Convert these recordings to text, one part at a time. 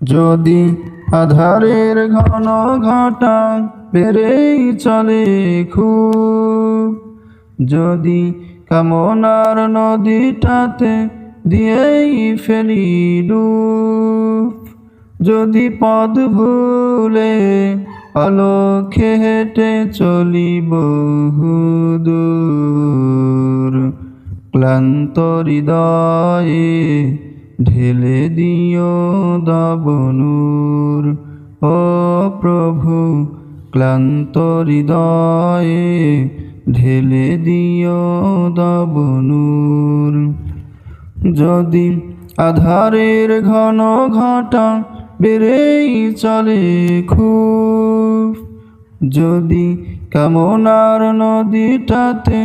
যদি আধারের ঘন ঘটা বেড়েই চলে খুব, যদি কামনার নদীটাতে দিয়েই ফেলি ডুব, যদি পথ ভুলে অলক্ষ্যে হেঁটে চলি বহুদূর, ক্লান্ত হৃদয়ে ঢেলে দিও দাবনূর। ও প্রভু, ক্লান্ত হৃদয়ে ঢেলে দিও দাবনূর। যদি আধারের ঘন ঘটা বেড়েই চলে খুব, যদি কামনার নদীটাতে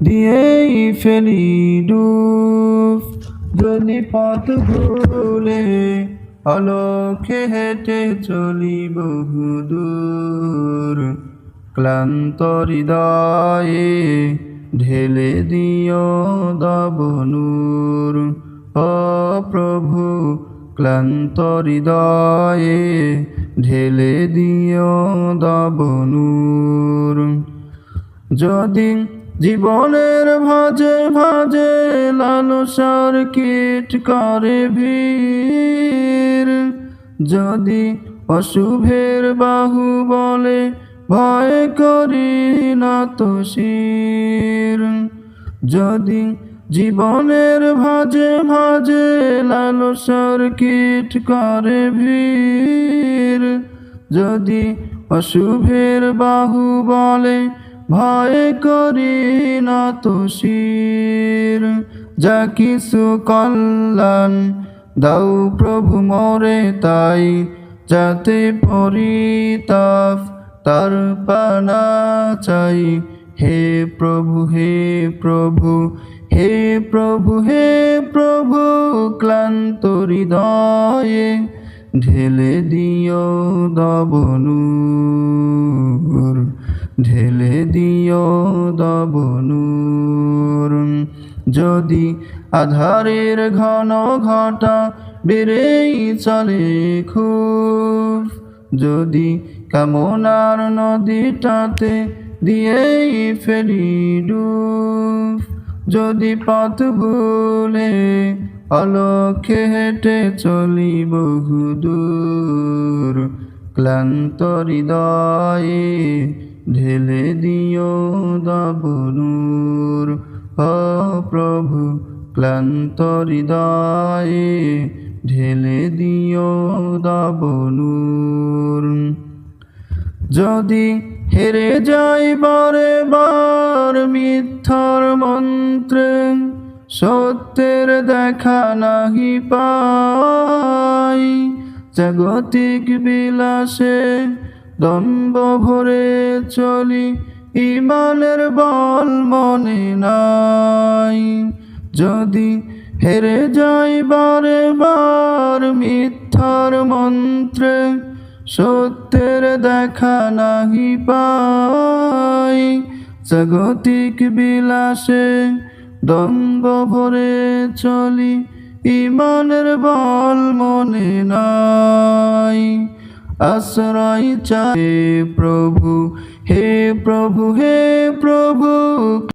দিয়েই ফেলি ডুব, যদি পথ ভুলে অলক্ষ্যে হেঁটে চলি বহুদূর, ক্লান্ত হৃদয়ে ঢেলে দিও দাবনূর। ও প্রভু, ক্লান্ত হৃদয়ে ঢেলে দিও দাবনূর। যদি জীবনের ভাজে ভাজে লালসার কীট করে ভিড়, যদি অশুভের বাহু বলে ভয় করি না তো শির, যদি জীবনের ভাজে ভাজে লালসার কীট করে ভিড়, যদি অশুভের বাহু বলে ভয় করি না তো শির, যা কিছু কল্যাণ দাও প্রভু মোরে তাই, যাতে পরিতাপ তার পানা চাই। হে প্রভু, হে প্রভু, হে প্রভু, হে প্রভু, ক্লান্ত হৃদয়ে ঢেলে দিও দাবনূর, ঢেলে দিও দাবনূর। যদি আধারের ঘন ঘটা বেড়েই চলে খুব, যদি কামনার নদীটাতে দিয়েই ফেলি ডুব, যদি পথ ভুলে অলক্ষ্যে হেঁটে চলি বহুদূর, ক্লান্ত হৃদয়ে ঢেলে দিও দাবনূর। ও প্রভু, ক্লান্ত হৃদয়ে ঢেলে দিও দাবনূর। যদি হেরে যাই বারে বার মিথ্যার মন্ত্রে, সত্যের দেখা নাহি পাই, জাগতিক বিলাসে দম্ভ ভরে চলি, ঈমানের বল মনে নাই। যদি হেরে যাই বারে বার মিথ্যার মন্ত্রে, সত্যের দেখা নাহি পাই, জাগতিক বিলাসে দম্ভ ভরে চলি, ঈমানের বল মনে নাই। আশ্রয় চাই প্রভু, হে প্রভু, হে প্রভু।